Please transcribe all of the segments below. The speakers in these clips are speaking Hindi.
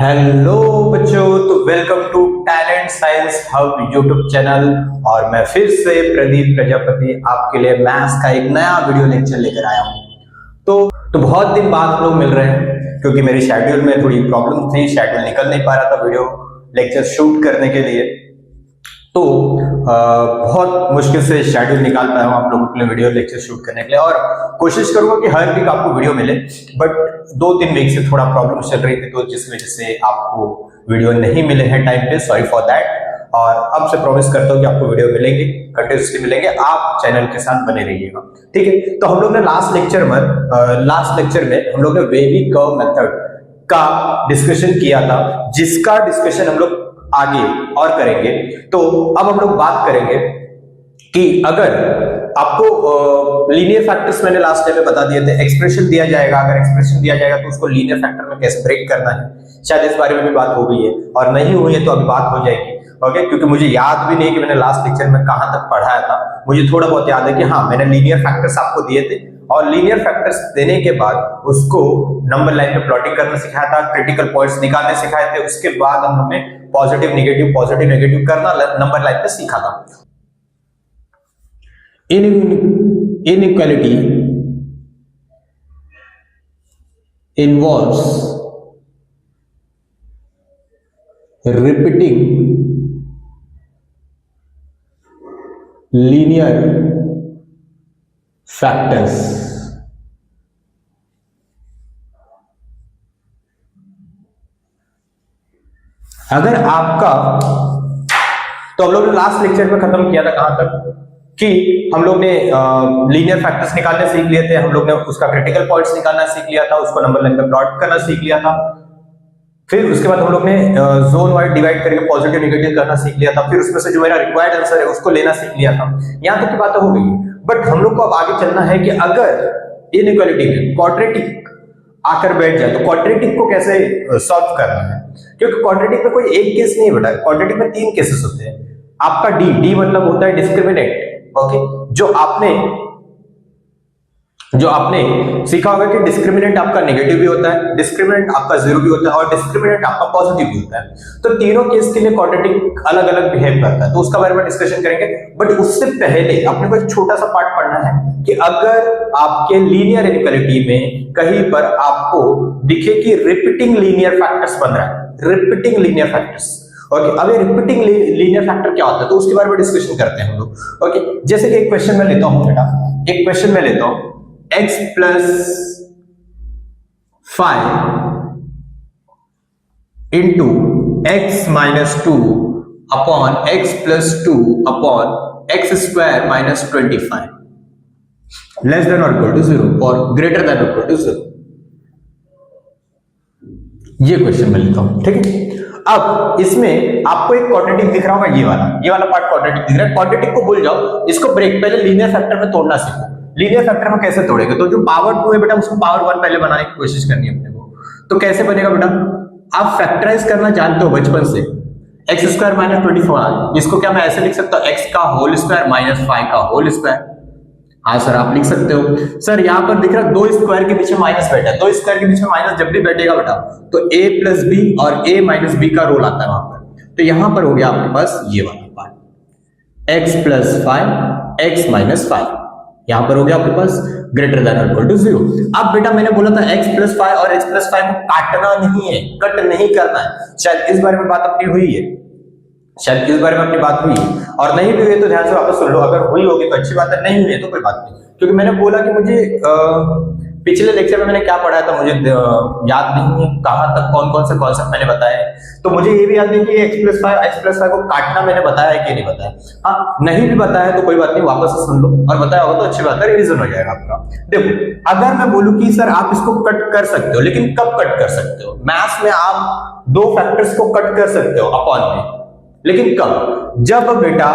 हेलो बच्चों, तो welcome to Talent Science Hub YouTube channel. और मैं फिर से प्रदीप प्रजापति आपके लिए मैथ्स का एक नया वीडियो लेक्चर लेकर आया हूँ। तो बहुत दिन बाद हम लोग मिल रहे हैं क्योंकि मेरी शेड्यूल में थोड़ी प्रॉब्लम थी, शेड्यूल निकल नहीं पा रहा था वीडियो लेक्चर शूट करने के लिए। तो बहुत मुश्किल से शेड्यूल निकाल पाया हूँ आप लोगों के लिए वीडियो लेक्चर शूट करने के लिए, और कोशिश करूंगा कि हर वीक आपको वीडियो मिले। बट 2-3 वीक से थोड़ा प्रॉब्लम चल रही थी, तो जिस वजह से आपको वीडियो नहीं मिले हैं टाइम पे, सॉरी फॉर दैट। और अब से प्रॉमिस करता हूँ कि आपको वीडियो मिलेंगे, कंटिन्यूसली मिलेंगे, आप चैनल के साथ बने रहिएगा, ठीक है। तो हम लोग ने लास्ट लेक्चर में हम लोग ने वेवी कर्व मेथड का डिस्कशन किया था, जिसका डिस्कशन हम लोग आगे और करेंगे। तो अब हम लोग बात करेंगे कि अगर आपको लीनियर फैक्टर्स मैंने लास्ट टाइम में बता दिए थे, एक्सप्रेशन दिया जाएगा, अगर एक्सप्रेशन दिया जाएगा तो उसको लीनियर फैक्टर में कैसे ब्रेक करना है। शायद इस बारे में भी बात हो गई है, और नहीं हुई है तो अभी बात हो जाएगी, ओके। क्योंकि मुझे याद भी नहीं कि मैंने लास्ट लेक्चर में कहां तक पढ़ाया था। मुझे थोड़ा बहुत याद है कि हाँ, मैंने लीनियर फैक्टर्स आपको दिए थे, और लीनियर फैक्टर्स देने के बाद उसको नंबर लाइन में प्लॉटिंग करना सिखाया था, क्रिटिकल पॉइंट्स निकालने सिखाए थे। उसके बाद हम लोग ने पॉजिटिव नेगेटिव करना नंबर लाइन पे सीखा था। Inequality involves repeating linear factors. अगर आपका, तो हम लोग ने लास्ट लेक्चर में खत्म किया था कहां तक कि हम लोग ने लीनियर फैक्टर्स निकालने सीख लिए थे, हम लोग ने उसका क्रिटिकल पॉइंट्स निकालना सीख लिया था, उसको नंबर लाइन पे प्लॉट करना सीख लिया था। फिर उसके बाद हम लोग ने जोन वाइज डिवाइड करके पॉजिटिव नेगेटिव करना सीख लिया था। फिर उसमें से जो मेरा रिक्वायर्ड आंसर है उसको लेना सीख लिया था। यहां तक की बात हो गई, बट हम लोग को अब आगे चलना है कि अगर इनइक्वालिटी में क्वाड्रेटिक आकर बैठ जाए तो क्वाड्रेटिक को कैसे सॉल्व करना है। क्योंकि क्वाड्रेटिक में कोई एक केस नहीं बेटा, क्वाड्रेटिक में 3 केसेस होते हैं। आपका डी मतलब होता है डिस्क्रिमिनेंट, ओके। जो आपने सीखा होगा कि डिस्क्रिमिनेंट आपका नेगेटिव भी होता है, डिस्क्रिमिनेंट आपका 0 भी होता है, और डिस्क्रिमिनेंट आपका पॉजिटिव भी होता है। तो तीनों केस के लिए क्वाड्रेटिक अलग अलग बिहेव करता है, तो उसका बारे में डिस्कशन करेंगे। बट उससे पहले अपने को एक छोटा सा पार्ट पढ़ना है कि अगर आपके लीनियर इनइक्वालिटी में कहीं पर आपको दिखे कि रिपीटिंग लीनियर फैक्टर्स बन रहा है, रिपीटिंग लीनियर फैक्टर्स, ओके। अब ये रिपीटिंग लीनियर फैक्टर क्या होता है, तो उसके बारे में डिस्कशन करते हैं हम लोग, ओके। जैसे कि एक क्वेश्चन में लेता हूं बेटा, एक क्वेश्चन में लेता हूं x plus 5 into x minus 2 upon x plus 2 upon x square minus 25 less than or equal to 0 or greater than or equal to 0। ये क्वेश्चन मैं लेता हूं, ठीक है। अब इसमें आपको एक क्वाड्रेटिक दिख रहा होगा, ये वाला पार्ट क्वाड्रेटिक दिख रहा है। क्वाड्रेटिक को भूल जाओ, इसको ब्रेक, पहले लीनियर फैक्टर में तोड़ना सीखो। लीनियर फैक्टर में कैसे तोड़ेंगे, तो जो पावर 2 है बेटा उसको पावर 1 पहले बनाने की कोशिश करनी है अपने को। तो कैसे बनेगा बेटा, आप फैक्टराइज करना जानते हो बचपन से, एक्स स्क्वायर माइनस 24, इसको क्या मैं ऐसे लिख सकता हूं, एक्स का होल स्क्वायर माइनस 5 का होल स्क्वायर। हाँ सर, आप लिख सकते हो। सर यहां पर दिख रहा है 2 स्क्वायर के पीछे माइनस बैठा है, 2 स्क्वायर के पीछे माइनस जब भी बैठेगा बेटा तो a प्लस बी और a माइनस बी का रोल आता है वहां पर। तो यहां पर हो गया आपके पास ये वाला part, x plus 5 x minus 5, यहां पर हो गया आपके पास ग्रेटर देन और इक्वल टू 0। अब बेटा मैंने बोला था x प्लस 5 और x प्लस 5 को काटना नहीं है, कट नहीं करना है। शायद इस बारे में बात अपनी हुई है, शायद इस बारे में अपनी बात हुई है, और नहीं भी हुई तो ध्यान से वापस सुन लो। अगर हुई होगी तो अच्छी बात है, नहीं हुई है तो कोई बात नहीं। क्योंकि मैंने बोला कि मुझे पिछले लेक्चर में मैंने क्या पढ़ाया था मुझे याद नहीं है, कहां तक कौन कौन से कॉन्सेप्ट मैंने बताया है। तो मुझे ये भी याद नहीं कि x प्लस 5 को काटना मैंने बताया है कि नहीं बताया। हाँ, नहीं भी बताया तो कोई बात नहीं, वापस से सुन लो, और बताया होगा तो अच्छी बात है, रिवीजन हो जाएगा आपका। देखो, अगर मैं बोलूं कि सर आप इसको कट कर सकते हो, लेकिन कब कट कर सकते हो? मैथ्स में आप 2 फैक्टर्स को कट कर सकते हो अपॉन में, लेकिन कब? जब बेटा,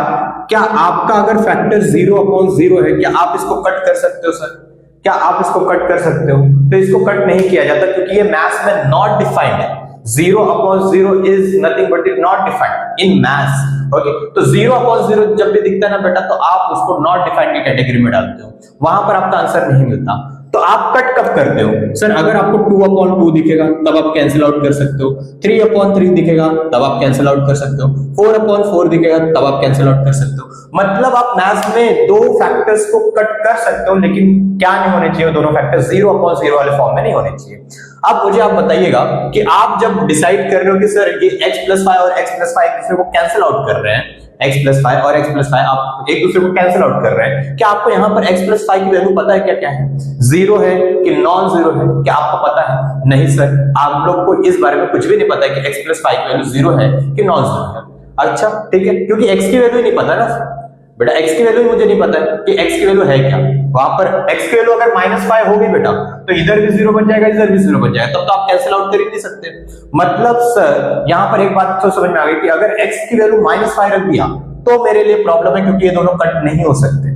क्या आपका अगर फैक्टर 0/0 है, क्या आप इसको कट कर सकते हो सर? क्या आप इसको कट कर सकते हो? तो इसको कट नहीं किया जाता क्योंकि ये मैथ्स में नॉट डिफाइंड है। 0/0 is nothing but is not defined in maths, okay. तो 0/0 जब भी दिखता है ना बेटा, तो आप उसको नॉट डिफाइंड की कैटेगरी में डालते हो, वहां पर आपका आंसर नहीं मिलता। तो आप कट कब करते हो सर? अगर आपको 2/2 दिखेगा तब आप कैंसिल आउट कर सकते हो, 3/3 दिखेगा तब आप कैंसिल आउट कर सकते हो, 4/4 दिखेगा तब आप कैंसिल आउट कर सकते हो। मतलब आप मैथ्स में दो फैक्टर्स को कट कर सकते हो, लेकिन क्या नहीं होने चाहिए, दोनों फैक्टर्स 0/0 वाले फॉर्म में नहीं होने चाहिए। अब मुझे आप बताइएगा कि आप जब डिसाइड कर रहे हो कि सर ये x+5 और x+5 एक दूसरे को कैंसिल आउट कर रहे हैं, x+5 और x+5 आप एक दूसरे को कैंसिल आउट कर रहे हैं, क्या आपको यहाँ पर x+5 की वैल्यू पता है क्या क्या है? 0 है कि नॉन जीरो है? क्या आपको पता है? नहीं सर, आप लोग को इस बारे में कुछ भी नहीं पता है कि x+5 की वैल्यू 0 है कि नॉन जीरो है। अच्छा ठीक है, क्योंकि x की वैल्यू नहीं पता ना बेटा, x की वैल्यू मुझे नहीं पता है कि x की वैल्यू है क्या। वहां पर x की वैल्यू अगर -5 होगी बेटा तो इधर भी 0 बन जाएगा, इधर भी 0 बन जाएगा, तब तो आप कैंसिल आउट कर ही नहीं सकते। मतलब सर यहाँ पर एक बात तो समझ में आ गई कि अगर x की वैल्यू -5 रख दिया तो मेरे लिए प्रॉब्लम है, क्योंकि ये दोनों कट नहीं हो सकते।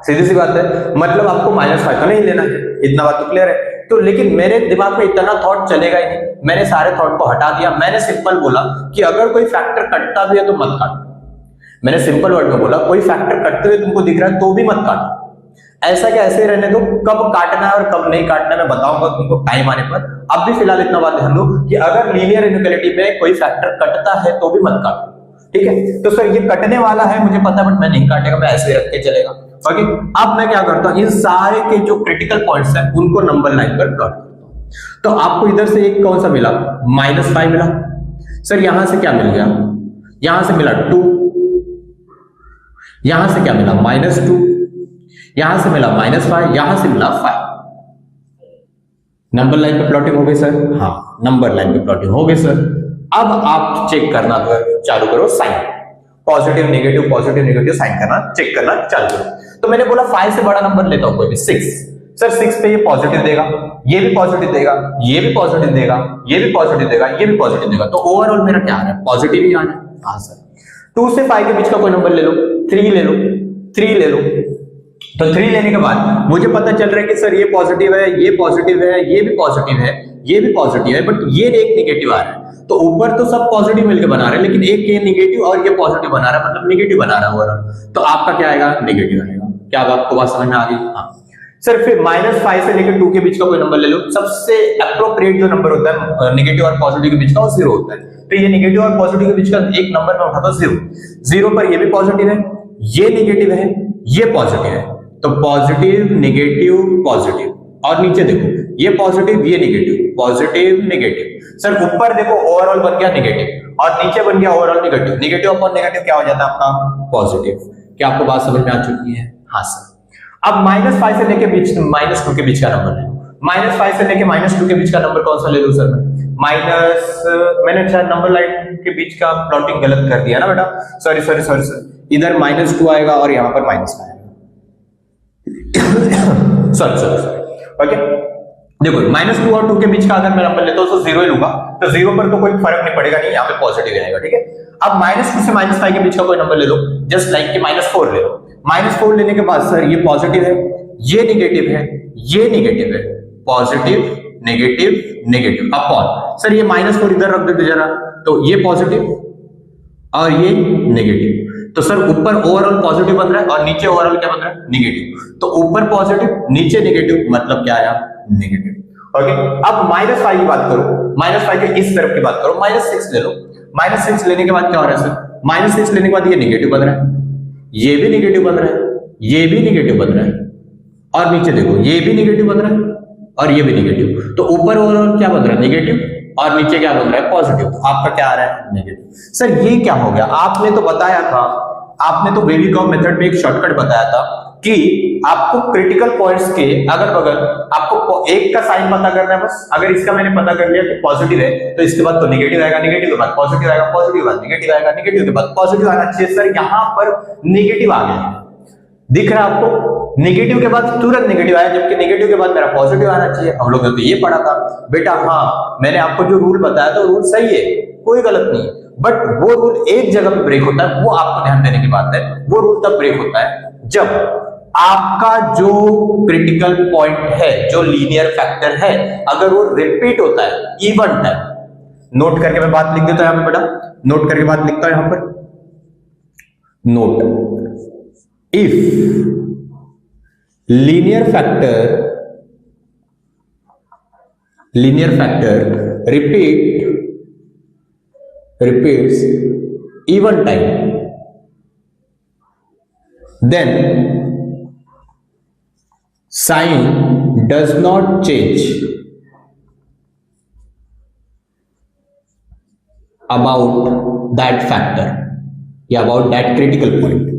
सीधी सी बात है, मतलब आपको -5 तो नहीं लेना है, इतना बात तो क्लियर है। तो लेकिन मेरे दिमाग में इतना थॉट चलेगा ही नहीं, मैंने सारे थॉट को हटा दिया। मैंने सिंपल बोला कि अगर कोई फैक्टर कटता भी है तो मत काटो। मैंने सिंपल वर्ड में बोला कोई फैक्टर कटते हुए तुमको दिख रहा है तो भी मत काटो। ऐसा क्या ऐसे ही रहने दो, कब काटना है और कब नहीं काटना है मैं बताऊंगा तुमको टाइम आने पर। अब भी फिलहाल इतना बात ध्यान दो कि अगर लीनियर इनइक्वालिटी में कोई फैक्टर कटता है तो भी मत काटो, ठीक है। तो सर ये कटने वाला है मुझे पता है, बट मैं नहीं काटेगा, मैं ऐसे ही रख के चलेगा। ओके, अब मैं क्या करता हूं, इन सारे के जो क्रिटिकल पॉइंट्स हैं उनको नंबर लाइन पर प्लॉट करता हूं। तो आपको इधर से एक कौन सा मिला? -5 मिला। सर यहां से क्या मिल गया? यहां से मिला 2, यहां से क्या मिला? -2, यहां से मिला -5, यहां से मिला 5। नंबर लाइन पे प्लॉटिंग हो गई सर? हाँ, नंबर लाइन पे प्लॉटिंग हो गई सर। अब आप चेक करना चालू करो साइन, पॉजिटिव नेगेटिव साइन करना चेक करना चालू करो। तो मैंने बोला 5 से बड़ा नंबर लेता हूं कोई भी, 6। सर 6 पे ये पॉजिटिव देगा, ये भी पॉजिटिव देगा, ये भी पॉजिटिव देगा, ये भी पॉजिटिव देगा, ये भी पॉजिटिव देगा, तो ओवरऑल मेरा क्या आ रहा है? पॉजिटिव ही आ रहा है। हाँ सर, 2 से 5 के बीच का कोई नंबर ले लो, 3 ले लो, 3 ले लो। तो 3 लेने के बाद मुझे पता चल रहा है कि सर ये पॉजिटिव है, ये पॉजिटिव है, ये भी पॉजिटिव है, ये भी पॉजिटिव है, बट ये एक नेगेटिव आ रहा है। तो ऊपर तो सब पॉजिटिव मिलकर बना रहे हैं, लेकिन एक ये नेगेटिव और ये पॉजिटिव बना रहा है, मतलब नेगेटिव बना रहा है ओवरऑल। तो आपका क्या आएगा? नेगेटिव आएगा। क्या आपको बात समझ में आ गई? हाँ सर, फिर -5 से लेकर 2 के बीच का कोई नंबर ले लो। सबसे एप्रोप्रिएट जो नंबर होता है नेगेटिव और पॉजिटिव के बीच का, वो 0 होता है। तो ये नेगेटिव और पॉजिटिव के बीच का एक नंबर मैं उठाता हूं 0। 0 पर ये भी पॉजिटिव है, ये नेगेटिव है, ये पॉजिटिव है, तो पॉजिटिव नेगेटिव पॉजिटिव। और नीचे देखो, ये पॉजिटिव ये नेगेटिव, पॉजिटिव नेगेटिव। सर ऊपर देखो ओवरऑल बन गया नेगेटिव और नीचे बन गया overall negative. Negative upon negative क्या हो जाता है आपका? पॉजिटिव। क्या आपको बात समझ में आ चुकी है? हाँ सर। अब -5 से लेके बीच -2 के बीच का नंबर है। -5 से लेके -2 के बीच का नंबर कौन सा ले लूं सर मैं? मैंने शायद नंबर लाइन के बीच का प्लॉटिंग गलत कर दिया ना बेटा, सॉरी सर। इधर -2 आएगा और यहाँ पर -5 आएगा। सॉरी। ओके, देखो -2 और 2 के बीच का अगर मैं नंबर लेता हूं तो 0 ही लूंगा, तो 0 पर तो कोई फर्क नहीं पड़ेगा, नहीं यहाँ पे पॉजिटिव आएगा, ठीक है। अब -2 से -5 के बीच का कोई नंबर ले लो, जस्ट लाइक कि -4 ले लो। -4 लेने के बाद सर ये पॉजिटिव है, ये नेगेटिव है, ये नेगेटिव है, पॉजिटिव नेगेटिव अपॉन सर ये -4 इधर रख देते जरा, तो ये पॉजिटिव और ये नेगेटिव। तो सर ऊपर ओवरऑल पॉजिटिव बन रहा है और नीचे ओवरऑल क्या बन रहा है? नेगेटिव। तो ऊपर पॉजिटिव नीचे नेगेटिव, मतलब क्या आया? नेगेटिव। ओके, अब -5 की बात करो, -5 के इस तरफ की बात करो, -6 ले लो। -6 लेने के बाद क्या हो रहा है सर? -6 लेने के बाद ये नेगेटिव बन रहा है, ये भी नेगेटिव बन रहा है, ये भी नेगेटिव बन रहा है, और नीचे देखो ये भी नेगेटिव बन रहा है और ये भी नेगेटिव। तो ऊपर ओवरऑल क्या बन रहा है? नेगेटिव, और नीचे क्या बन रहा है? पॉजिटिव। तो आपका क्या आ रहा है? नेगेटिव। सर ये क्या हो गया? आपने तो बताया था, आपने तो बेबी कॉम मेथड में एक शॉर्टकट बताया था कि आपको क्रिटिकल पॉइंट्स के अगल बगल आपको एक का साइन पता करना है बस। अगर इसका मैंने पता कर लिया कि पॉजिटिव है तो इसके बाद तो नेगेटिव आएगा, नेगेटिव के बाद पॉजिटिव आएगा, पॉजिटिव के बाद नेगेटिव आएगा, नेगेटिव के बाद पॉजिटिव आना चाहिए। सर यहाँ पर नेगेटिव आ गया है, दिख रहा है आपको? नेगेटिव के बाद तुरंत नेगेटिव आया, जबकि नेगेटिव के बाद मेरा पॉजिटिव आना चाहिए। हम लोग ने तो ये पढ़ा था बेटा। हाँ, मैंने आपको जो रूल बताया था रूल सही है, कोई गलत नहीं, बट वो रूल एक जगह पे ब्रेक होता है, वो आपको ध्यान देने की बात है। वो रूल तब ब्रेक होता है जब आपका जो क्रिटिकल पॉइंट है, जो लीनियर फैक्टर है, अगर वो रिपीट होता है इवन टाइम। नोट करके मैं बात लिख देता हूं यहां पे बेटा, नोट करके बात लिखता हूं यहां पर। Note, if linear factor repeats even time, then sign does not change about that factor या about that critical point.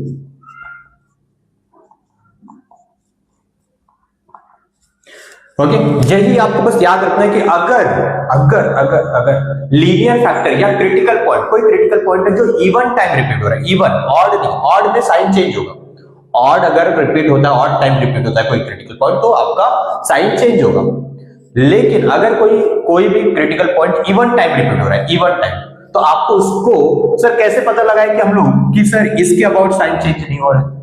Okay यही आपको बस याद रखना है कि अगर लीनियर फैक्टर या क्रिटिकल पॉइंट, कोई क्रिटिकल पॉइंट है जो इवन टाइम रिपीट हो रहा है, इवन, ऑड नहीं, ऑड में साइन चेंज होगा, ऑड अगर रिपीट होता है, ऑड टाइम रिपीट होता है कोई क्रिटिकल पॉइंट, तो आपका साइन चेंज होगा। लेकिन अगर कोई भी critical point even time repeat हो रहा है, इवन टाइम, तो आपको उसको सर कैसे पता लगाए कि हम लोग कि सर इसके अबाउट साइन चेंज नहीं हो रहा है,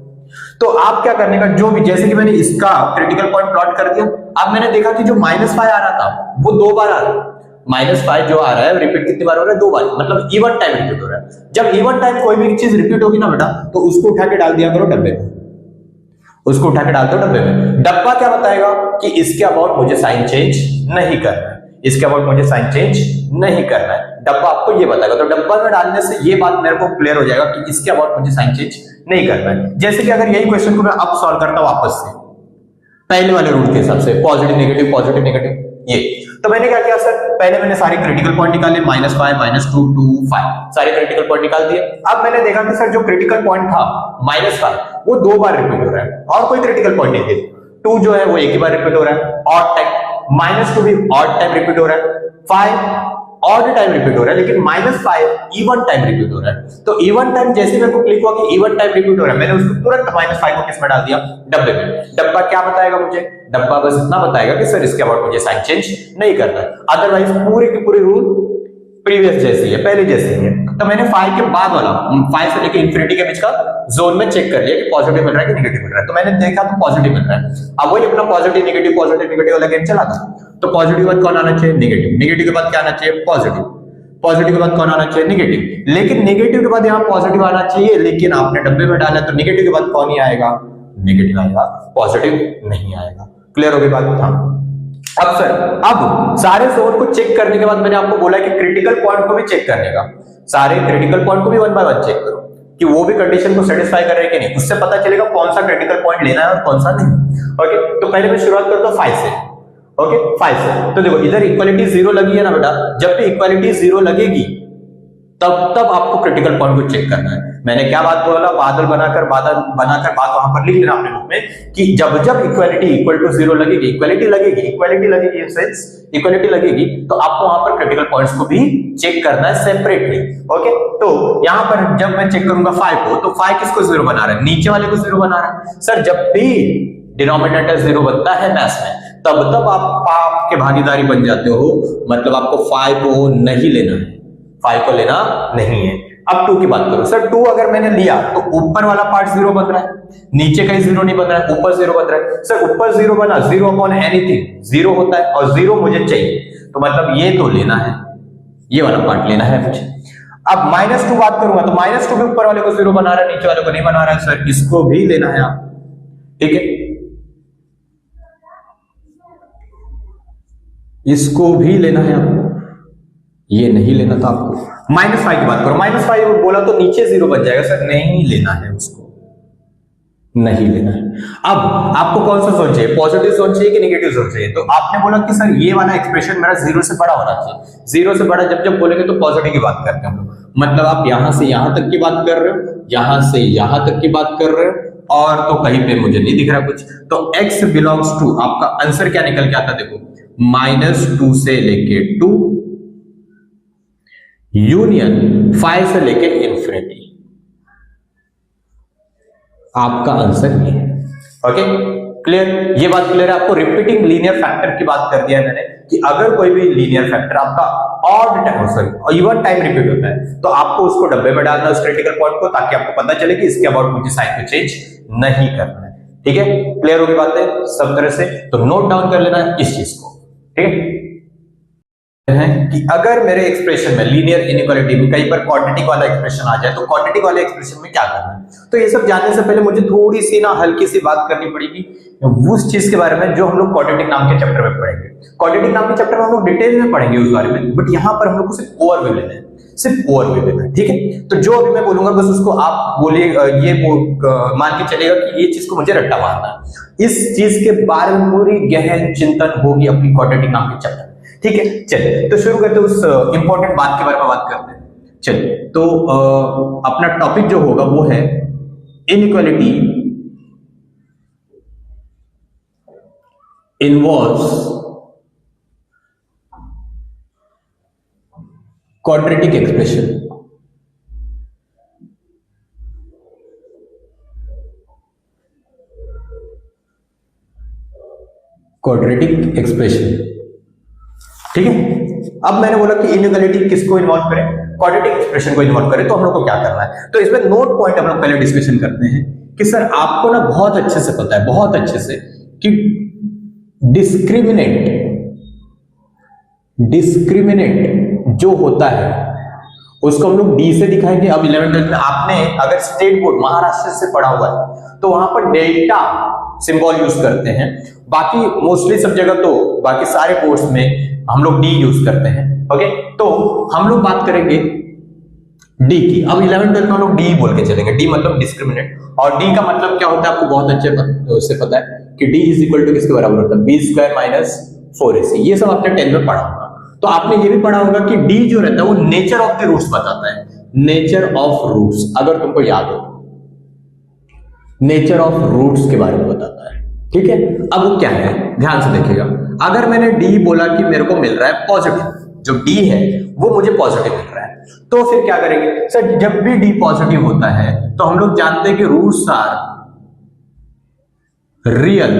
तो आप क्या करने का, जो भी, जैसे कि मैंने इसका क्रिटिकल पॉइंट प्लॉट कर दिया, अब मैंने देखा कि जो -5 आ रहा था वो 2 बार आ रहा है, -5 जो आ रहा है रिपीट कितनी बार हो रहा है, 2 बार, मतलब इवन टाइम रिपीट हो रहा है। जब इवन टाइम कोई भी चीज रिपीट होगी ना बेटा, तो उसको उठा के डाल दिया करो डब्बे में, उसको उठा के डाल दो डब्बे में। डब्बा क्या बताएगा कि इसके अबाउट मुझे साइन चेंज नहीं करना है, इसके अबाउट मुझे साइन चेंज नहीं करना है, डब्बा आपको ये बताएगा। तो डब्बा में डालने से ये बात मेरे को क्लियर हो जाएगा कि इसके अबाउट मुझे साइन चेंज नहीं करना है। जैसे कि अगर यही क्वेश्चन को मैं अब सॉल्व करता हूं वापस से पहले वाले रूल के हिसाब से, पॉजिटिव नेगेटिव ये, तो मैंने क्या किया सर, पहले मैंने सारे क्रिटिकल पॉइंट निकाले, -5, -2, 2, 5, सारे क्रिटिकल पॉइंट निकाल दिए। अब मैंने देखा कि सर जो क्रिटिकल पॉइंट था -5 वो 2 बार रिपीट हो रहा है, और कोई क्रिटिकल पॉइंट नहीं है, 2 जो है वो एक ही बार रिपीट हो रहा है, ऑड टाइम, -2 भी ऑड टाइम रिपीट हो रहा है, 5 ऑड टाइम रिपीट हो रहा है, लेकिन -5 इवन टाइम रिपीट हो रहा है। तो इवन टाइम जैसे मेरे को क्लिक हुआ कि इवन टाइम रिपीट हो रहा है, मैंने उसको तुरंत -5 को किस में डाल दिया, डब्बे में। डब्बा क्या बताएगा मुझे, डब्बा बस इतना बताएगा कि सर इसके अबाउट मुझे साइन चेंज नहीं करना है, अदरवाइज पूरे के पूरे रूल प्रीवियस जैसी है, पहले जैसी है। तो मैंने 5 के बाद वाला, 5 से लेकर इंफिनिटी के बीच का जोन में चेक कर लिया कि पॉजिटिव मिल रहा है कि नेगेटिव मिल रहा है, तो मैंने देखा तो पॉजिटिव मिल रहा है। अब वही अपना पॉजिटिव नेगेटिव वाला गेम चला था, तो पॉजिटिव के बाद कौन आना चाहिए, नेगेटिव, नेगेटिव के बाद क्या आना चाहिए, पॉजिटिव, पॉजिटिव के बाद कौन आना चाहिए, नेगेटिव, लेकिन नेगेटिव के बाद यहाँ पॉजिटिव आना चाहिए, लेकिन आपने डब्बे में डाला तो नेगेटिव के बाद कौन ही आएगा, नेगेटिव आएगा, पॉजिटिव नहीं आएगा। क्लियर हो गई बात? हाँ। अब सर, अब सारे जोन को चेक करने के बाद मैंने आपको बोला कि क्रिटिकल पॉइंट को भी चेक करने का, सारे क्रिटिकल पॉइंट को भी 1 बाय 1 चेक करो कि वो भी कंडीशन को सेटिस्फाई कर रहे हैं कि नहीं, उससे पता चलेगा कौन सा क्रिटिकल पॉइंट लेना है और कौन सा नहीं। ओके, तो पहले मैं शुरुआत करता हूं 5 से। ओके, 5 से, तो देखो इधर इक्वालिटी 0 लगी है ना बेटा, जब भी इक्वालिटी 0 लगेगी तब आपको क्रिटिकल पॉइंट को चेक करना है। मैंने क्या बात बोला, बात वहां पर लिख लेना अपने बुक में कि जब इक्वालिटी इक्वल टू 0 लगेगी, इक्वालिटी लगेगी इन सेंस इक्वालिटी लगेगी, तो आपको वहां पर क्रिटिकल पॉइंट्स को भी चेक करना है सेपरेटली। ओके, तो यहां पर जब मैं चेक करूंगा 5 को, तो 5 किसको 0 बना रहा है, नीचे वाले को 0 बना रहा है। सर जब भी डिनोमिनेटर 0 बनता है मैथ्स में, तब आपके भागीदारी बन जाते हो, मतलब आपको 5 को नहीं लेना है, 5 को लेना नहीं है। अब 2 की बात करो, सर 2 अगर मैंने लिया तो ऊपर वाला पार्ट 0 बन रहा है, नीचे कहीं 0 नहीं बन रहा है, ऊपर 0 बन रहा है। सर ऊपर 0 बना, 0 अपॉन एनीथिंग 0 होता है, और 0 मुझे चाहिए, तो मतलब ये तो लेना है, ये वाला पार्ट लेना है मुझे। अब -2 बात करूंगा तो -2 भी ऊपर वाले को 0 बना रहा है, नीचे वाले को नहीं बना रहा है, सर इसको भी लेना है आप, ठीक है, इसको भी लेना है आपको, ये नहीं लेना था आपको। -5 की बात करो, -5 बोला तो नीचे 0 बन जाएगा, सर नहीं लेना है, उसको नहीं लेना है। अब आपको कौन सा जोन चाहिए, पॉजिटिव जोन चाहिए कि नेगेटिव जोन चाहिए? तो आपने बोला कि सर ये वाला एक्सप्रेशन मेरा 0 से बड़ा होना चाहिए, 0 से बड़ा जब बोलेंगे तो पॉजिटिव की बात करते हैं हम लोग, मतलब आप यहां से यहां तक की बात कर रहे हो, यहां से यहां तक की बात कर रहे हो, और तो कहीं पे मुझे नहीं दिख रहा कुछ, तो x बिलोंग्स टू, आपका आंसर क्या निकल के आता देखो, -2 से लेके 2 यूनियन 5 से लेके इंफिनिटी, आपका आंसर ये है। Okay, clear? ये बात क्लियर है आपको? रिपीटिंग लीनियर फैक्टर की बात कर दिया है मैंने कि अगर कोई भी लीनियर फैक्टर आपका odd time, sorry even time repeat होता है, तो आपको उसको डब्बे में डालना है उस क्रिटिकल पॉइंट को, ताकि आपको पता चले कि इसके अबाउट मुझे साइन को चेंज नहीं करना है। ठीक है, क्लियर होगी बातें सब तरह से? तो नोट डाउन कर लेना है इस चीज को, ठीक है। है कि अगर मेरे एक्सप्रेशन में लीनियर इनइक्वालिटी में कहीं पर क्वाड्रेटिक वाला एक्सप्रेशन आ जाए तो क्वाड्रेटिक वाले एक्सप्रेशन में क्या करना है। तो ये सब जानने से पहले मुझे थोड़ी सी ना हल्की सी बात करनी पड़ेगी उस चीज के बारे में जो हम लोग क्वाड्रेटिक नाम के चैप्टर में पढ़ेंगे। क्वाड्रेटिक नाम के चैप्टर में हम लोग डिटेल में पढ़ेंगे उस बारे में, बट यहाँ पर हम लोग को सिर्फ ओवरव्यू लेना है, सिर्फ ओवरव्यू लेना है, ठीक है। तो जो अभी मैं बोलूंगा बस उसको आप बोलिए, ये मान के चलेगा कि ये चीज को मुझे रट्टा मारना है। इस चीज के बारे में पूरी गहन चिंतन होगी अपनी क्वाड्रेटिक नाम के चैप्टर, ठीक है। चलिए तो शुरू करते हैं, उस इंपॉर्टेंट बात के बारे में बात करते हैं। चलिए तो अपना टॉपिक जो होगा वो है inequality involves quadratic expression. Quadratic expression, ठीक है। अब मैंने बोला कि इनइक्वालिटी किसको इन्वॉल्व करें, क्वाड्रेटिक एक्सप्रेशन को इन्वॉल्व करें, तो हम लोग को क्या करना है। तो इसमें नोट पॉइंट हम लोग पहले डिस्कशन करते हैं कि सर आपको ना बहुत अच्छे से पता है, बहुत अच्छे से, कि डिस्क्रिमिनेंट जो होता है उसको हम लोग डी से दिखाएंगे। अब 11th में आपने अगर स्टेट बोर्ड महाराष्ट्र से पढ़ा हुआ है तो वहां पर डेल्टा सिंबल यूज करते हैं, बाकी मोस्टली सब जगह तो बाकी सारे बोर्ड्स में हम लोग डी यूज करते हैं, ओके। तो हम लोग बात करेंगे डी की। अब 11th में हम लोग डी बोल के चलेंगे, डी मतलब डिस्क्रिमिनेंट, और डी का मतलब क्या होता है आपको बहुत अच्छे से पता है कि डी इज इक्वल टू किसके बराबर होता है, बी स्क्वायर माइनस 4ac। ये सब आपने 10th में पढ़ा होगा। तो आपने ये भी पढ़ा होगा कि डी जो रहता है वो नेचर ऑफ द रूट्स बताता है, नेचर ऑफ रूट्स, अगर तुमको याद हो, नेचर ऑफ रूट्स के बारे में बताता है, ठीक है। अब वो क्या है ध्यान से देखिएगा। अगर मैंने डी बोला कि मेरे को मिल रहा है पॉजिटिव, जो डी है वो मुझे पॉजिटिव मिल रहा है, तो फिर क्या करेंगे सर, जब भी डी पॉजिटिव होता है तो हम लोग जानते हैं कि roots are real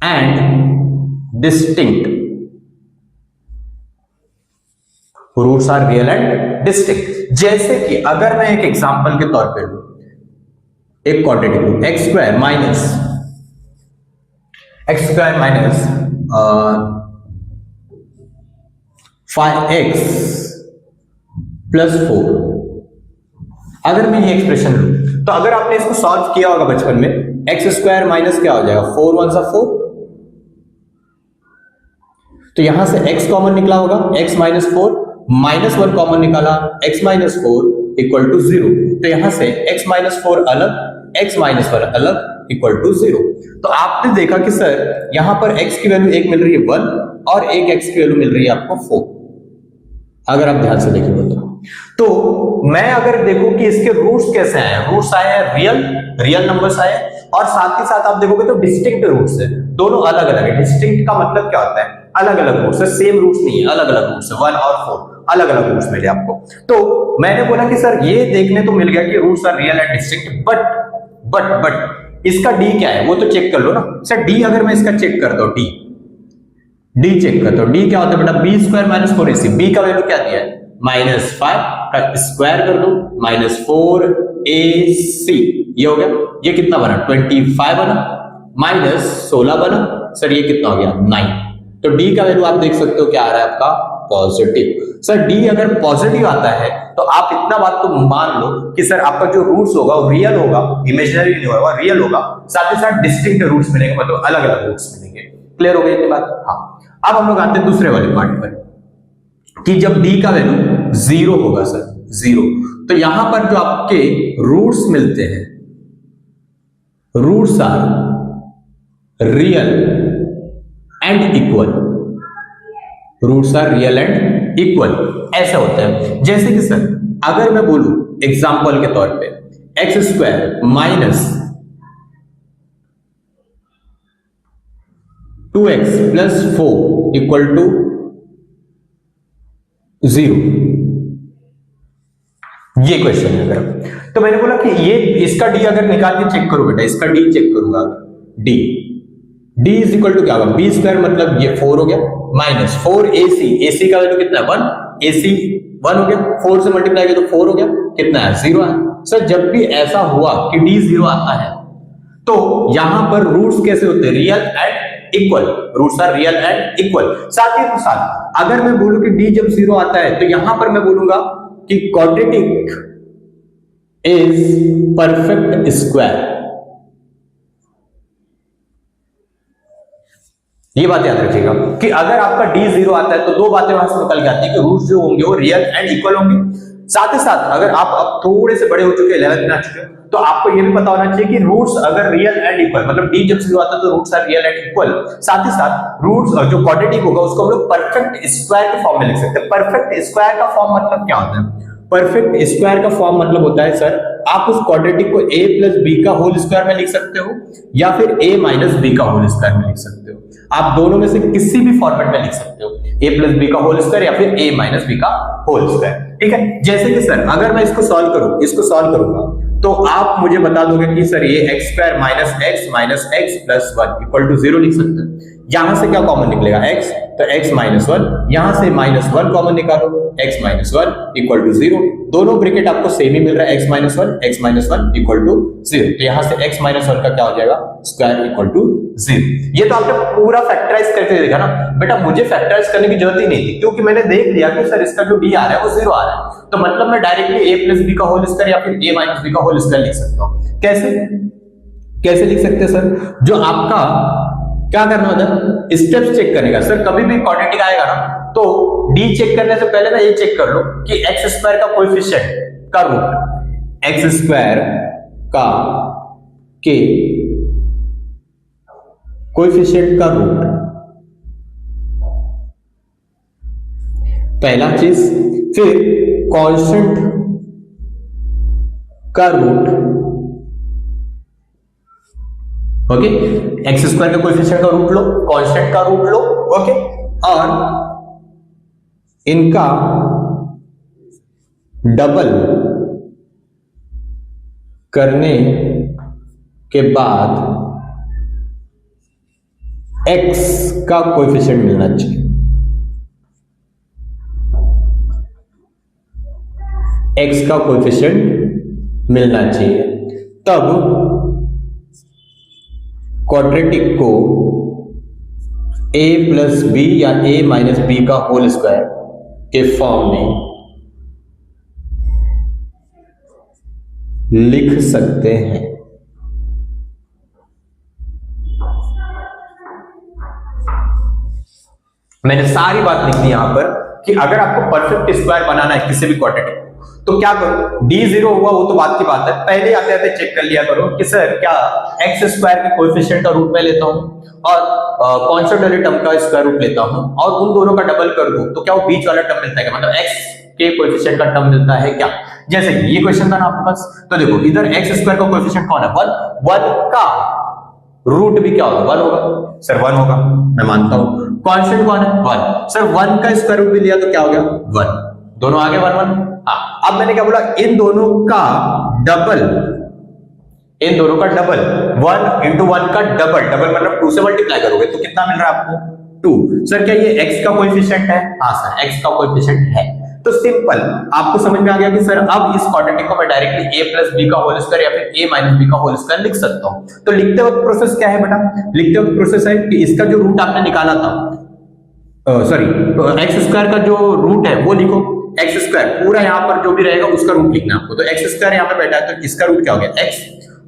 and distinct. Roots are real and distinct. जैसे कि अगर मैं एक एग्जांपल के तौर पे लूं, एक क्वाड्रेटिक लूं, x square minus 5x plus 4, अगर मैं ये एक्सप्रेशन लूं तो अगर आपने इसको सॉल्व किया होगा बचपन में, एक्स स्क्वायर माइनस क्या हो जाएगा, 4 1 सा 4, तो यहां से x कॉमन निकला होगा, x माइनस 4, माइनस 1 कॉमन निकाला, x माइनस 4 इक्वल टू 0। तो यहां से x माइनस 4 अलग, x माइनस 1 अलग इक्वल टू 0। तो आपने देखा कि सर यहां पर x की वैल्यू एक मिल रही है 1 और एक x की वैल्यू मिल रही है आपको 4, अगर आप ध्यान से देखेंगे तो मैं अगर देखूं कि इसके रूट्स कैसे आए, रूट्स आए हैं रियल नंबर्स आए, और साथ ही साथ आप देखोगे तो डिस्टिंक्ट रूट्स है, दोनों अलग अलग है। डिस्टिंक्ट का मतलब क्या होता है, अलग अलग रूट्स है, सेम रूट्स नहीं है, अलग अलग रूट्स है, 1 और 4 अलग अलग रूट्स मिले आपको। तो मैंने बोला कि सर ये देखने तो मिल गया कि roots are real and distinct, but इसका डी क्या है वो तो चेक कर लो ना। सर डी अगर मैं इसका चेक कर दो, डी चेक कर दो, डी क्या होता है बेटा, B square minus 4ac। B का वैल्यू क्या दिया है, -5 का स्क्वायर कर दो, -4ac, ये हो गया। ये कितना बना, 25 बना, -16 बना, सर ये कितना हो गया, 9। तो डी का वैल्यू आप देख सकते हो क्या आ रहा है आपका, पॉजिटिव। सर डी अगर पॉजिटिव आता है तो आप इतना बात तो मान लो कि सर आपका जो रूट्स होगा वो रियल होगा, इमेजिनरी नहीं होगा, रियल होगा, साथ ही साथ डिस्टिंक्ट रूट्स मिलेंगे, मतलब अलग अलग रूट्स मिलेंगे। क्लियर हो गई ये बात। हाँ, अब हम लोग आते हैं दूसरे वाले पार्ट पर कि जब डी का वैल्यू 0 होगा सर, 0, तो यहां पर जो आपके रूट्स मिलते हैं, roots are real and equal, roots are real and equal, ऐसा होता है। जैसे कि सर अगर मैं बोलूं एग्जांपल के तौर पे x square minus 2x plus 4 equal to 0, ये क्वेश्चन है मेरा। तो मैंने बोला कि ये इसका डी अगर निकाल के चेक करो बेटा, इसका डी चेक करूंगा, डी इज इक्वल टू क्या होगा, बी स्क्वायर मतलब ये 4 हो गया, माइनस 4ac का वैल्यू कितना है 1, ac 1 हो गया, 4 से मल्टीप्लाई किया तो 4 हो गया, कितना है 0 है। सर जब भी ऐसा हुआ कि डी 0 आता है तो यहां पर रूट्स कैसे होते हैं, real and equal, roots are real and equal. साथ ही साथ अगर मैं बोलूं कि d जब 0 आता है तो यहां पर मैं बोलूंगा कि क्वाड्रेटिक इज परफेक्ट स्क्वायर। ये बात याद रखिएगा कि अगर आपका d 0 आता है तो दो बातें वहां से निकल के आती है कि रूट्स जो होंगे वो रियल एंड इक्वल होंगे। साथ ही साथ अगर आप अब थोड़े से बड़े हो चुके, 11th में आ चुके हो, तो आपको ये भी पता होना चाहिए कि रूट्स अगर रियल एंड इक्वल, मतलब d जब 0 आता है तो roots are real and equal. साथ ही साथ रूट्स जो क्वाड्रेटिक होगा उसको हम लोग परफेक्ट स्क्वायर के फॉर्म में लिख सकते हैं। परफेक्ट स्क्वायर का फॉर्म मतलब क्या होता है? परफेक्ट स्क्वायर का फॉर्म मतलब होता है सर, आप उस क्वाड्रेटिक को a प्लस बी का होल स्क्वायर में लिख सकते हो या फिर a माइनस बी का होल स्क्वायर में लिख सकते हो। आप दोनों में से किसी भी फॉर्मेट में लिख सकते हो, a प्लस बी का होल स्क्वायर या फिर a माइनस बी का होल स्क्वायर। ठीक है, जैसे कि सर अगर मैं इसको सॉल्व करूंगा तो आप मुझे बता दोगे कि सर ये x square minus x plus 1 equal to 0 लिख सकते हैं। यहां से क्या कॉमन निकलेगा? x, तो x माइनस 1, यहां से माइनस 1 कॉमन निकालो, x माइनस 1 इक्वल टू 0। दोनों ब्रैकेट आपको सेम ही मिल रहा है, x माइनस 1 इक्वल टू 0। तो यहां से x माइनस 1 का क्या हो जाएगा? Square equal to 0। ये तो आपने पूरा फैक्टराइज करके देखा ना बेटा, मुझे फैक्टराइज करने की जरूरत ही नहीं थी क्योंकि मैंने देख लिया कि सर इसका जो d आ रहा है वो 0 आ रहा है। तो मतलब मैं डायरेक्टली a प्लस बी का होल स्क्वायर या फिर a माइनस बी का होल स्क्वायर लिख सकता हूं। कैसे लिख सकते हैं सर? जो आपका क्या करना होता है, स्टेप्स चेक करने का। सर कभी भी क्वाड्रेटिक आएगा ना तो d चेक करने से पहले ना ये चेक कर लो कि एक्स स्क्वायर का कोएफिशिएंट का रूट, एक्स स्क्वायर का के कोएफिशिएंट का रूट, पहला चीज। फिर कांस्टेंट का रूट, ओके, एक्स स्क्वायर के कोएफिशिएंट का रूट लो, कांस्टेंट का रूट लो, ओके, और इनका डबल करने के बाद एक्स का कोएफिशिएंट मिलना चाहिए। एक्स का कोएफिशिएंट मिलना चाहिए, तब क्वाड्रेटिक को a प्लस बी या a माइनस बी का होल स्क्वायर के फॉर्म में लिख सकते हैं। मैंने सारी बात लिख दी यहां पर कि अगर आपको परफेक्ट स्क्वायर बनाना है किसी भी क्वाड्रेटिक तो क्या करो, d 0 हुआ वो तो बात की बात है, पहले आते आते चेक कर लिया करो कि सर क्या एक्स स्क्वायर के कोएफिशिएंट का रूट में लेता हूं और कांस्टेंट वाले टर्म का स्क्वायर रूट लेता हूं और उन दोनों का डबल कर दूं तो क्या वो बीच वाला टर्म मिलता है क्या? मतलब x के कोएफिशिएंट का टर्म मिलता है क्या? जैसे ये क्वेश्चन था ना आपके पास, तो देखो इधर एक्स स्क्वायर का कोएफिशिएंट कौन है? 1 का रूट भी क्या होगा? 1 होगा। सर 1 होगा, मैं मानता हूं। कांस्टेंट कौन है? 1। सर 1 का स्क्वायर रूट भी लिया तो क्या हो गया? 1। दोनों आगे 1 1। हाँ, अब मैंने क्या बोला? इन दोनों का डबल 1 into 1 का डबल मतलब 2 से मल्टीप्लाई करोगे तो कितना मिल रहा है आपको? 2। सर क्या ये x का कोएफिशिएंट है? हाँ सर, x का कोएफिशिएंट है। तो सिंपल, आपको समझ में आ गया कि सर अब इस क्वाड्रेटिक को मैं डायरेक्टली a प्लस बी का होल स्क्वायर या फिर a माइनस बी का होल स्क्वायर लिख सकता हूं। तो लिखते वक्त प्रोसेस क्या है बेटा? लिखते वक्त प्रोसेस है कि इसका जो रूट आपने निकाला था, सॉरी, एक्स स्क्वायर का जो रूट है वो लिखो। एक्स स्क्वायर पूरा यहाँ पर जो भी रहेगा उसका रूट लिखना है आपको। तो एक्स स्क्वायर यहाँ पे बैठा है तो इसका रूट क्या हो गया? x।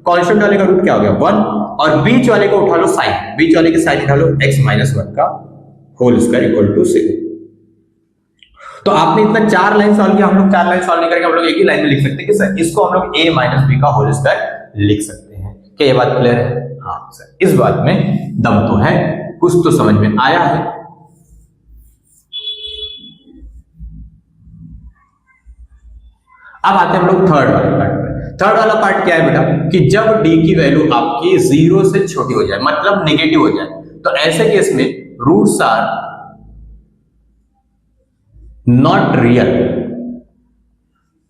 कांस्टेंट वाले का रूट क्या हो गया? 1। और बीच वाले को उठा लो साइन, बीच वाले की साइन उठा लो, x माइनस 1 का होल स्क्वायर इक्वल टू 0। तो आपने इतना 4 लाइन सॉल्व किया, हम लोग 4 लाइन सॉल्व नहीं करके हम लोग एक ही लाइन में लिख सकते हैं कि सर इसको हम लोग a माइनस बी का होल स्क्वायर लिख सकते हैं। क्या ये बात क्लियर है? हाँ सर, इस बात में दम तो है, कुछ तो समझ में आया है। अब आते हैं हम लोग थर्ड वाले पार्ट पे। थर्ड वाला पार्ट क्या है बेटा? कि जब d की वैल्यू आपकी 0 से छोटी हो जाए, मतलब नेगेटिव हो जाए, तो ऐसे केस में roots are not real.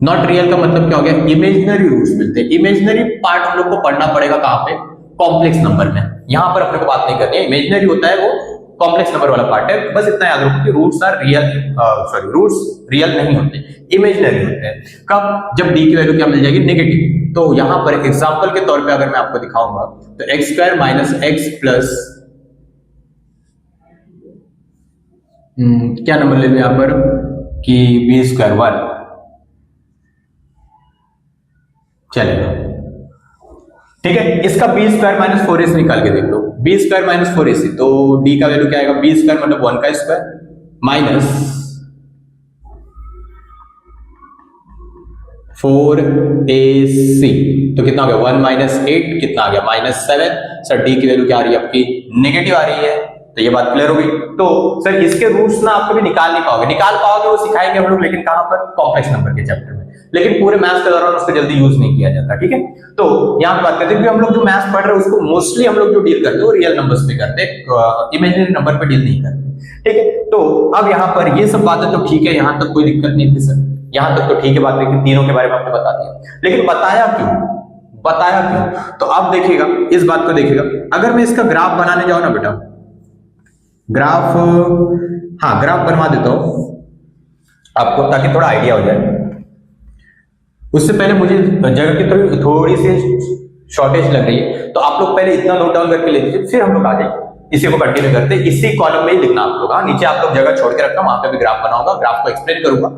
Not real का मतलब क्या हो गया? इमेजिनरी रूट्स मिलते हैं। इमेजिनरी पार्ट हम लोग को पढ़ना पड़ेगा कहां पे? कॉम्प्लेक्स नंबर में। यहां पर अपने को बात नहीं करनी है, इमेजिनरी होता है वो कॉम्प्लेक्स नंबर वाला पार्ट है। बस इतना याद रखो कि roots are real, roots real नहीं होते, इमेजिनरी होते हैं। कब? जब d की वैल्यू क्या मिल जाएगी? नेगेटिव। तो यहां पर एग्जांपल के तौर पे अगर मैं आपको दिखाऊंगा तो x square minus x plus क्या नंबर ले लिया यहाँ पर कि बी स्क्वायर 1 चलेगा, ठीक है। इसका बी स्क्वायर माइनस 4ac निकाल के देख लो, बी स्क्वायर माइनस 4ac, तो डी का वैल्यू क्या आएगा, बी स्क्वायर मतलब 1 का स्क्वायर माइनस 4ac, तो कितना हो गया 1 माइनस 8, कितना आ गया माइनस 7। सर डी की वैल्यू क्या आ रही है आपकी, नेगेटिव आ रही है, तो ये बात क्लियर होगी। तो सर इसके रूट्स ना आप कभी निकाल नहीं पाओगे, निकाल पाओगे वो सिखाएंगे हम लोग, लेकिन कहां पर, कॉम्प्लेक्स नंबर के चैप्टर में, लेकिन पूरे मैथ्स के दौरान उसको जल्दी यूज नहीं किया जाता, ठीक है। तो यहाँ पे बात करते हैं कि हम लोग जो मैथ्स पढ़ रहे हैं उसको मोस्टली हम लोग जो डील करते हैं वो रियल नंबर्स पे करते हैं, इमेजिनरी नंबर पे डील नहीं करते, ठीक है। तो अब यहाँ पर ये सब बातें तो ठीक है, यहाँ तक कोई दिक्कत नहीं थी सर, यहाँ तक तो ठीक है बात है कि तीनों के बारे में आपने बता दिया, लेकिन बताया क्यों, बताया क्यों, तो अब देखिएगा इस बात को देखिएगा, अगर मैं इसका ग्राफ बनाने जाऊं ना बेटा, ग्राफ, हाँ ग्राफ बनवा देता हूं आपको ताकि थोड़ा आइडिया हो जाए। उससे पहले मुझे जगह की थोड़ी सी शॉर्टेज लग रही है, तो आप लोग पहले इतना नोट डाउन करके ले लीजिए, फिर हम लोग आ जाएंगे इसी को कंटिन्यू करते हैं, इसी कॉलम में ही लिखना आप लोग, हाँ नीचे आप लोग जगह छोड़ के रखना, वहां पे भी ग्राफ बनाऊंगा, ग्राफ को एक्सप्लेन करूंगा,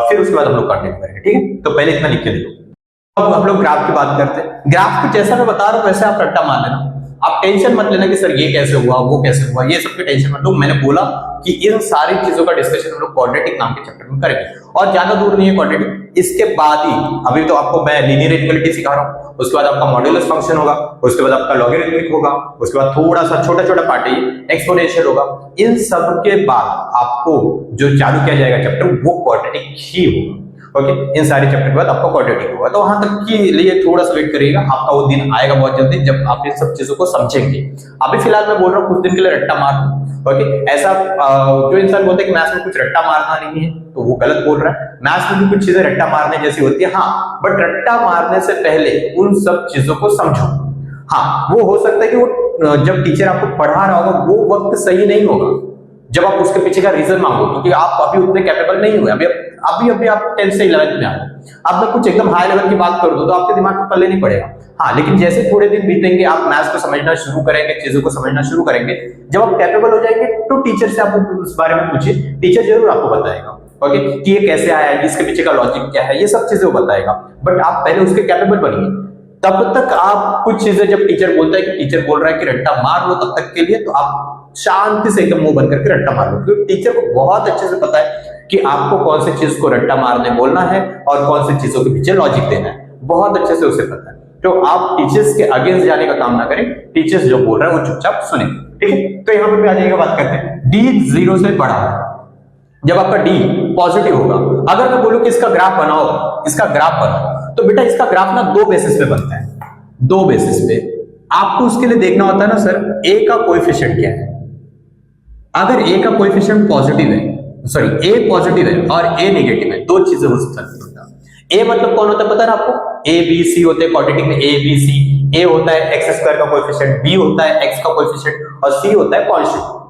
फिर उसके बाद हम लोग कंटिन्यू करेंगे, ठीक है। तो पहले इतना लिख के देखो, अब हम लोग ग्राफ की बात करते हैं। ग्राफ को जैसा मैं बता रहा हूं वैसे आप रट्टा मान लेना, आप टेंशन मत लेना कि सर ये कैसे हुआ वो कैसे हुआ, ये सब की टेंशन मत लो। मैंने बोला कि इन सारी चीजों का डिस्कशन हम लोग क्वाड्रेटिक नाम के चैप्टर में करेंगे, और ज्यादा दूर नहीं है क्वाड्रेटिक, इसके बाद ही अभी तो आपको मैं लीनियर इनइक्वालिटी सिखा रहा हूं, उसके बाद आपका मॉड्यूलस फंक्शन होगा, उसके बाद आपका लॉगरिथमिक होगा, उसके बाद थोड़ा सा छोटा छोटा पार्ट है एक्सपोनेंशियल होगा। इन सब के बाद आपको जो चालू किया जाएगा चैप्टर वो क्वाड्रेटिक ही होगा, ओके। इन सारे चैप्टर के बाद आपका क्वाड्रेटिक होगा, तो वहां तक के लिए थोड़ा सा वेट करिएगा, आपका वो दिन आएगा बहुत जल्दी जब आप इन सब चीजों को समझेंगे। अभी फिलहाल मैं बोल रहा हूँ कुछ दिन के लिए रट्टा मार, ओके। ऐसा जो इंसान बोलते हैं कि मैथ्स में कुछ रट्टा मारना नहीं है तो वो गलत बोल रहा है, मैथ्स में भी कुछ चीजें रट्टा मारने जैसी होती है, हाँ, बट रट्टा मारने से पहले उन सब चीजों को समझो। हाँ, वो हो सकता है कि वो जब टीचर आपको पढ़ा रहा होगा वो वक्त सही नहीं होगा जब आप उसके पीछे का रीजन मांगो, क्योंकि आप अभी उतने कैपेबल नहीं हुए, अभी आप 10th से 11th में आए, अब मैं कुछ एकदम हाई लेवल की बात कर दूं तो आपके दिमाग में पल्ले नहीं पड़ेगा। हाँ, लेकिन जैसे थोड़े दिन बीतेंगे, आप मैथ्स को समझना शुरू करेंगे, चीजों को समझना शुरू करेंगे, जब आप कैपेबल हो जाएंगे तो टीचर से आप उस बारे में पूछिए, टीचर जरूर आपको बताएगा, ओके, कि ये कैसे आया है, इसके पीछे का लॉजिक क्या है, ये सब चीजें वो बताएगा, बट आप पहले उसके कैपेबल बनिए। तब तक आप कुछ चीजें, जब टीचर बोलता है कि टीचर बोल रहा है कि रट्टा मार लो, तब तक के लिए तो आप शांति से एकदम मुंह बंद करके रट्टा मार लो, क्योंकि टीचर को बहुत अच्छे से पता है कि आपको कौन सी चीज को रट्टा मारने बोलना है और कौन सी चीजों के पीछे लॉजिक देना है, बहुत अच्छे से उसे पता है। तो आप टीचर्स के अगेंस्ट जाने का काम ना करें, टीचर्स जो बोल रहे हैं वो चुपचाप सुने, ठीक है। तो यहाँ पे आ जाइएगा, बात करते हैं डी 0 से बड़ा है, जब आपका डी पॉजिटिव होगा, अगर मैं बोलूं कि इसका ग्राफ बनाओ, इसका ग्राफ बनाओ, तो बेटा इसका ग्राफ ना दो बेसिस पे बनता है, दो बेसिस पे। आपको उसके लिए देखना होता है ना सर, ए का कोएफिशिएंट क्या है। अगर ए का कोएफिशिएंट पॉजिटिव है, सॉरी ए पॉजिटिव है और ए नेगेटिव है, दो चीजें हो सकती है। ए मतलब कौन होता है पता है आपको, ए बी सी होते हैं क्वाड्रेटिक में, ए बी सी। ए होता है एक्स स्क्वायर का कोएफिशिएंट, बी होता है एक्स का कोएफिशिएंट और सी होता है कांस्टेंट।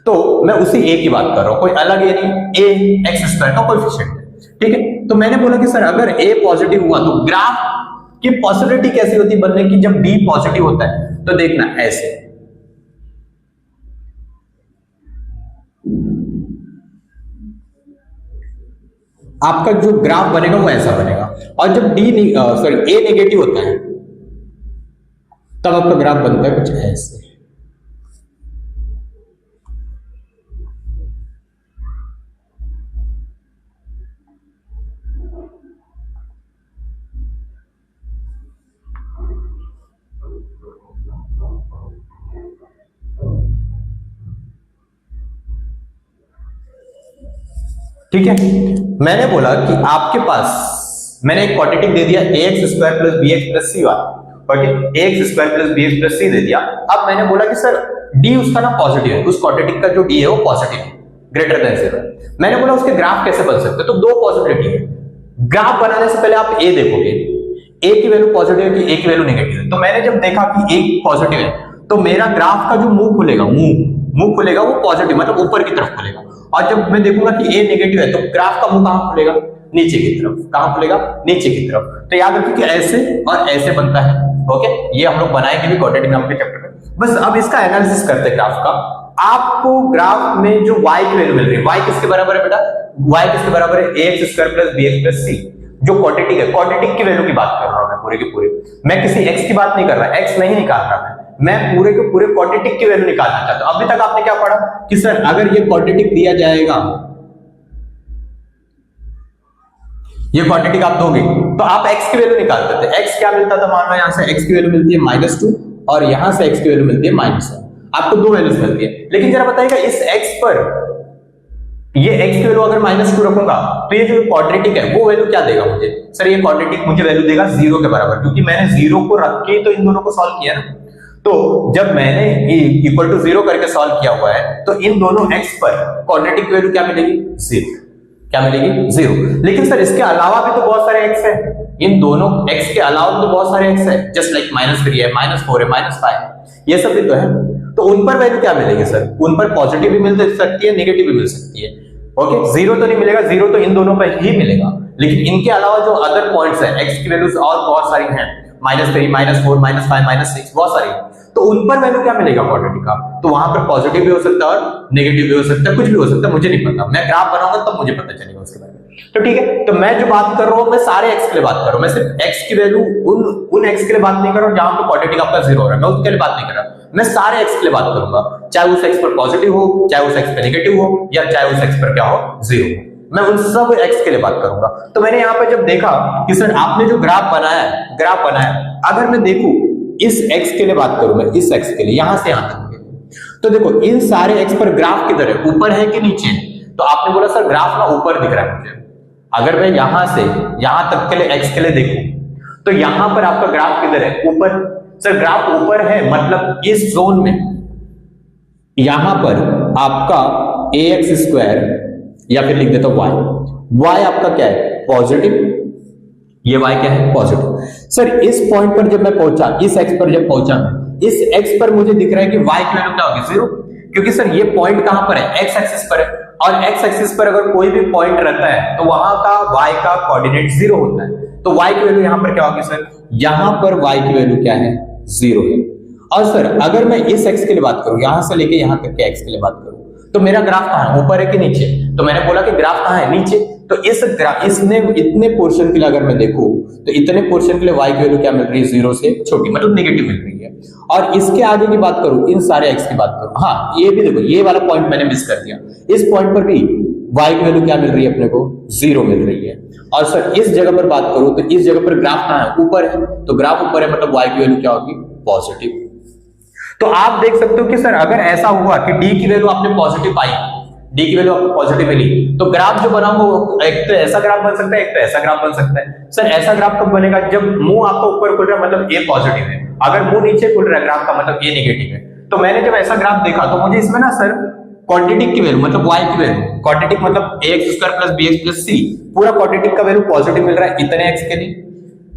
तो मैं उसी ए की बात कर रहा हूं, कोई अलग ए नहीं, ए एक्स स्क्वायर का कोएफिशिएंट है, ठीक है। तो मैंने बोला कि सर अगर ए पॉजिटिव हुआ तो ग्राफ की पॉसिबिलिटी कैसी होती है बनने की, जब डी पॉजिटिव होता है तो देखना ऐसे, आपका जो ग्राफ बनेगा वो ऐसा बनेगा, और जब डी ए नेगेटिव होता है तब आपका ग्राफ बनता है कुछ ऐसे। ठीक है, मैंने बोला कि आपके पास मैंने एक क्वाड्रेटिक दे दिया ax square plus bx plus c वाला, okay, ax square plus bx plus c दे दिया। अब मैंने बोला कि सर d उसका ना पॉजिटिव है, उस क्वाड्रेटिक का जो d है वो पॉजिटिव है, ग्रेटर देन 0। मैंने बोला उसके ग्राफ कैसे बन सकते हैं, तो दो पॉसिबिलिटी है। ग्राफ बनाने से पहले आप a देखोगे, a की वैल्यू पॉजिटिव है कि a की वैल्यू नेगेटिव है। तो मैंने जब देखा कि a पॉजिटिव है तो मेरा ग्राफ का जो मुंह खुलेगा, मुंह खुलेगा वो पॉजिटिव मतलब ऊपर की तरफ खुलेगा, और जब मैं देखूंगा कि a नेगेटिव है तो ग्राफ का मुंह कहां खुलेगा, नीचे की तरफ। कहां खुलेगा, नीचे की तरफ। तो याद रखिए कि ऐसे और ऐसे बनता है, ओके। ये हम लोग बनाएंगे भी क्वाड्रेटिक नाम के चैप्टर में। बस अब इसका एनालिसिस करते हैं ग्राफ का, आपको ग्राफ में जो y की वैल्यू मिल रही है, y किसके बराबर है बेटा? y किसके बराबर है? ax square plus bx plus c। जो क्वाड्रेटिक है, क्वाड्रेटिक की वैल्यू की बात कर रहा हूं मैं पूरे के पूरे, मैं किसी x की बात नहीं कर रहा, x नहीं निकाल रहा मैं पूरे के पूरे क्वाड्रेटिक की वैल्यू निकालना चाहता हूं। अभी तक आपने क्या पढ़ा कि सर अगर ये क्वाड्रेटिक दिया जाएगा, ये क्वाड्रेटिक आप दोगे तो आप x की वैल्यू निकालते थे। x क्या मिलता था? मान लो यहां से x की वैल्यू मिलती है -2 और यहां से x की वैल्यू मिलती है -1। आपको दो वैल्यूज मिलती है, लेकिन जरा बताइएगा इस x पर ये x की वैल्यू अगर -2 रखूंगा तो ये जो क्वाड्रेटिक है वो वैल्यू क्या देगा मुझे? सर ये क्वाड्रेटिक मुझे वैल्यू देगा 0 के बराबर, क्योंकि मैंने 0 को रख के तो इन दोनों को सॉल्व किया ना। तो जब मैंने इक्वल टू 0 करके सॉल्व किया हुआ है तो इन दोनों x पर क्वाड्रेटिक की वैल्यू क्या मिलेगी? 0। क्या मिलेगी? 0। लेकिन सर इसके अलावा भी तो बहुत सारे x है, इन दोनों x के अलावा तो बहुत सारे x है, जस्ट लाइक -3 है, -4 है, -5, ये सब भी तो है। तो उन पर वैल्यू क्या मिलेगी सर? उन पर पॉजिटिव भी मिल सकती है, नेगेटिव भी मिल सकती है। ओके, 0 तो नहीं मिलेगा, 0 तो इन दोनों पर ही मिलेगा, लेकिन इनके अलावा जो अदर पॉइंट्स है x की वैल्यूज और बहुत सारी हैं, -3, -4, -5, -6, बहुत सारी, तो उन पर वैल्यू क्या मिलेगा क्वाड्रेटिक का? तो वहां पर पॉजिटिव भी हो सकता है और नेगेटिव भी हो सकता है, कुछ भी हो सकता है, मुझे नहीं पता, मैं ग्राफ बनाऊंगा तब मुझे पता चलेगा उसके बारे में। तो ठीक है, तो मैं जो बात कर रहा हूं मैं सारे x के लिए बात कर रहा हूं, मैं सिर्फ x की वैल्यू उन x के लिए बात नहीं कर रहा हूं जहां पे क्वाड्रेटिक आपका 0 हो रहा है, मैं उसके लिए बात नहीं कर रहा, मैं सारे x के लिए बात करूंगा, चाहे उस x पर पॉजिटिव हो, चाहे उस x पर नेगेटिव हो, या चाहे उस x पर क्या हो? 0 हो, मैं उन सब x के लिए बात करूंगा। तो मैंने यहां पे जब देखा कि सर आपने जो ग्राफ बनाया, अगर मैं देखूं इस x के लिए बात करूं, मैं इस x के लिए यहां से यहां तक के, तो देखो इन सारे x पर ग्राफ किधर है? ऊपर है कि नीचे है? तो आपने बोला सर ग्राफ ना ऊपर दिख रहा है मुझे। अगर मैं यहां से यहां तक के लिए x के लिए देखूं तो यहां पर आपका ग्राफ किधर है? ऊपर। सर ग्राफ ऊपर है मतलब इस जोन में यहां पर आपका ax स्क्वायर, या फिर लिख देता हूं y आपका क्या है? पॉजिटिव। ये y क्या है? पॉजिटिव। सर इस पॉइंट पर जब मैं पहुंचा, इस x पर जब पहुंचा, इस x पर मुझे दिख रहा है कि y की वैल्यू क्या होगी? 0, क्योंकि सर ये पॉइंट कहां पर है? x एक्सिस पर है, और x एक्सिस पर अगर कोई भी पॉइंट रहता है तो वहां का y का कोऑर्डिनेट 0 होता है, तो y की वैल्यू यहां पर क्या होगी सर? यहां पर y की वैल्यू क्या है? 0 है। और सर अगर मैं इस x के लिए बात करूं, यहां से लेके यहां तक के x के लिए बात करूं, तो मेरा ग्राफ कहां है? ऊपर है कि नीचे? तो मैंने बोला कि ग्राफ कहां है? नीचे। तो इसने इतने पोर्शन के लिए अगर मैं देखूं तो इतने पोर्शन के लिए y की वैल्यू क्या मिल रही है? 0 से छोटी, मतलब नेगेटिव मिल रही है। और इसके आगे की बात करूं, इन सारे x की बात करूं, हाँ ये भी देखो, ये वाला पॉइंट मैंने मिस कर दिया, इस पॉइंट पर भी y की वैल्यू क्या मिल रही है अपने को? 0 मिल रही है। और सर इस जगह पर बात करूं तो इस जगह पर ग्राफ कहां है? ऊपर है, तो ग्राफ ऊपर है मतलब y की वैल्यू क्या होगी? पॉजिटिव। तो आप देख सकते हो कि सर अगर ऐसा हुआ कि d की वैल्यू आपने पॉजिटिव पाई, डी की वैल्यू आपको पॉजिटिव मिली, तो ग्राफ जो बनाऊंगा वो एक तो ऐसा ग्राफ बन सकता है, एक तो ऐसा ग्राफ बन सकता है। सर ऐसा ग्राफ कब बनेगा? जब मुंह आपका ऊपर खुल रहा है मतलब ए पॉजिटिव है, अगर मुंह नीचे खुल रहा है ग्राफ का मतलब ए नेगेटिव है। तो मैंने जब ऐसा ग्राफ देखा तो मुझे इसमें ना सर क्वाड्रेटिक की वैल्यू मतलब y की वैल्यू, क्वाड्रेटिक मतलब ax square plus bx plus c, पूरा क्वाड्रेटिक का वैल्यू पॉजिटिव मिल रहा है इतने x के लिए,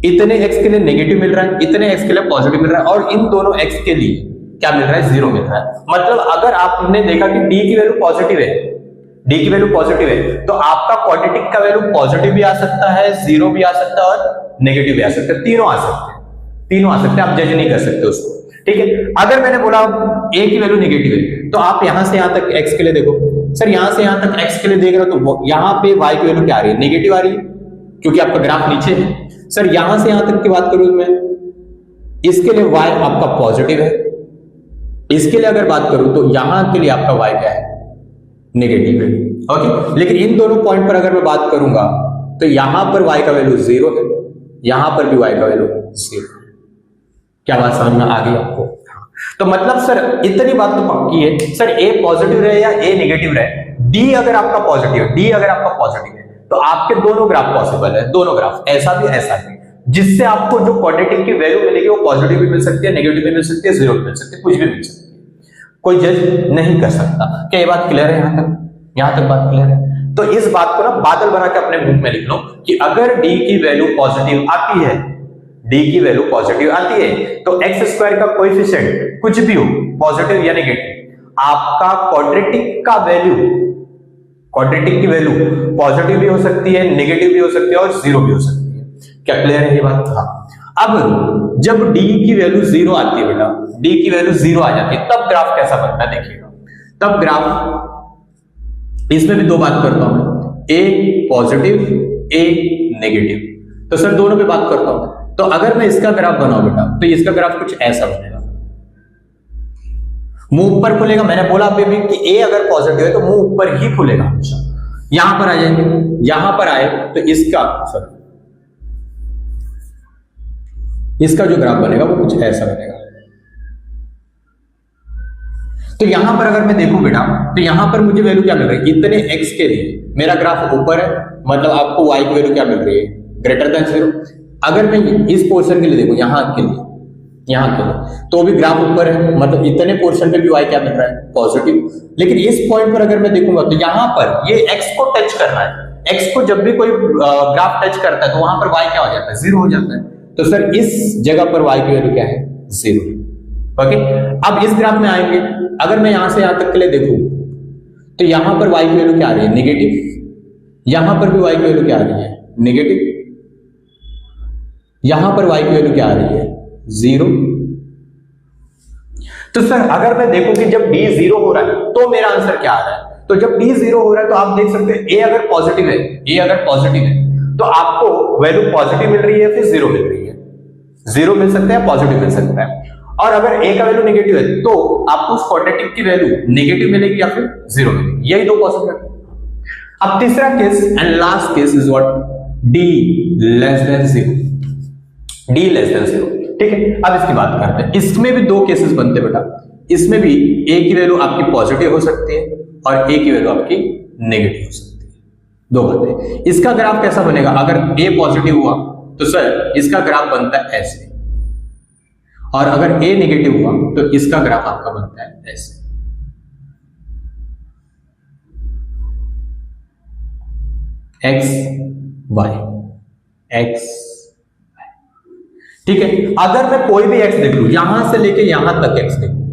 इतने x के लिए नेगेटिव मिल रहा है, इतने x के लिए पॉजिटिव मिल रहा है, और इन दोनों x के लिए क्या मिल रहा है? 0 मिल रहा है। मतलब अगर आपने देखा कि d की वैल्यू पॉजिटिव है, d की वैल्यू पॉजिटिव है, तो आपका क्वाड्रेटिक का वैल्यू पॉजिटिव भी आ सकता है, 0 भी आ सकता है और नेगेटिव भी आ सकता है, तीनों आ सकते हैं, तीनों आ सकते हैं, आप जज नहीं कर सकते उसको। ठीक है, अगर मैंने बोला a की वैल्यू नेगेटिव है तो आप यहां से यहां तक x के लिए देखो, सर यहां से यहां तक x के लिए देख रहे हो तो यहां पे y की वैल्यू क्या आ रही है? नेगेटिव आ रही है, क्योंकि आपका ग्राफ नीचे है। सर यहां से यहां तक की बात करूं मैं, इसके लिए y आपका पॉजिटिव है, इसके लिए अगर बात करूं तो यहां के लिए आपका y क्या है? नेगेटिव है। ओके, लेकिन इन दोनों पॉइंट पर अगर मैं बात करूंगा तो यहां पर y का वैल्यू 0 है, यहां पर भी y का वैल्यू 0। क्या बात समझ में आ गई आपको? तो मतलब सर इतनी बात तो पक्की है, सर a पॉजिटिव रहे या a नेगेटिव रहे, d अगर आपका पॉजिटिव है, d अगर आपका पॉजिटिव है तो आपके दोनों ग्राफ पॉसिबल है, दोनों ग्राफ, ऐसा भी ऐसा भी, जिससे आपको जो क्वाड्रेटिक की वैल्यू मिलेगी वो पॉजिटिव भी मिल सकती है, नेगेटिव भी मिल सकती है, 0 भी मिल सकती है, कुछ भी मिल सकती है, कोई जज नहीं कर सकता। क्या ये बात क्लियर है? यहां तक बात क्लियर है? तो इस बात को ना बादल बना के अपने बुक में लिख लो कि अगर d की वैल्यू पॉजिटिव आती है, d की वैल्यू पॉजिटिव आती है तो x स्क्वायर का कोएफिशिएंट कुछ भी हो, पॉजिटिव या नेगेटिव, आपका क्वाड्रेटिक का वैल्यू, क्वाड्रेटिक की वैल्यू पॉजिटिव भी हो सकती है, नेगेटिव भी हो सकती है और 0 भी हो सकती है। क्या क्लियर है ये बात? हाँ। अब जब d की वैल्यू 0 आती है बेटा, d की वैल्यू 0 आ जाती है, तब ग्राफ कैसा बनता है देखिएगा। तब ग्राफ इसमें भी दो बात करता हूं, ए पॉजिटिव ए नेगेटिव, तो सर दोनों पे बात करता हूं। तो अगर मैं इसका ग्राफ बनाऊं बेटा, तो इसका ग्राफ कुछ ऐसा बनेगा, मुंह ऊपर खुलेगा। मैंने बोला अभी भी कि ए अगर पॉजिटिव है तो मुंह ऊपर ही खुलेगा हमेशा। यहां पर आ जाएंगे, यहां पर आए तो इसका जो ग्राफ बनेगा वो कुछ ऐसा बनेगा। तो यहां पर अगर मैं देखूं बेटा, तो यहां पर मुझे वैल्यू क्या मिल रही है, इतने x के लिए मेरा ग्राफ ऊपर है, मतलब आपको y की वैल्यू क्या मिल रही है, ग्रेटर देन 0। अगर मैं इस पोर्शन के लिए देखूं, यहां के लिए तो भी ग्राफ ऊपर है, मतलब इतने पोर्शन पे भी y क्या मिल रहा है, पॉजिटिव। लेकिन इस पॉइंट पर अगर मैं देखूंगा तो यहां पर ये x को टच कर रहा है, x को जब भी कोई ग्राफ टच करता है तो वहां पर y क्या हो जाता है, 0 हो जाता है। तो सर इस जगह पर y की वैल्यू क्या है, 0। ओके, अब इस ग्राफ में आएंगे, अगर मैं यहां से यहां तक के लिए देखूं तो यहां पर y की वैल्यू क्या आ रही है, नेगेटिव। यहां पर भी y की वैल्यू क्या आ रही है, नेगेटिव। यहां पर y की वैल्यू क्या आ रही है, 0। तो सर अगर मैं देखूं कि जब d 0 हो रहा है तो मेरा आंसर क्या आ रहा है, तो जब d 0 हो रहा है तो आप देख सकते हैं a अगर पॉजिटिव है तो आपको वैल्यू पॉजिटिव मिल रही है फिर 0 मिल रही है, 0 मिल सकता है पॉजिटिव मिल सकता है। और अगर a का वैल्यू नेगेटिव है तो आपको उस क्वाड्रेटिक की वैल्यू नेगेटिव मिलेगी या फिर 0 मिलेगी, यही दो पॉसिबिलिटी। अब तीसरा case and last case is what, d less than 0, d less than 0। ठीक है, अब इसकी बात करते हैं। इसमें भी दो केसेस बनते बेटा, इसमें भी a की वैल्यू आपकी पॉजिटिव हो सकती है और a की वैल्यू आपकी नेगेटिव हो सकती है, दो बातें। इसका ग्राफ कैसा बनेगा, अगर a पॉजिटिव हुआ तो सर इसका ग्राफ बनता है ऐसे, और अगर a नेगेटिव हुआ तो इसका ग्राफ आपका बनता है ऐसे। x y x, ठीक है। अगर मैं कोई भी x देख लूं, यहां से लेके यहां तक x देखूं,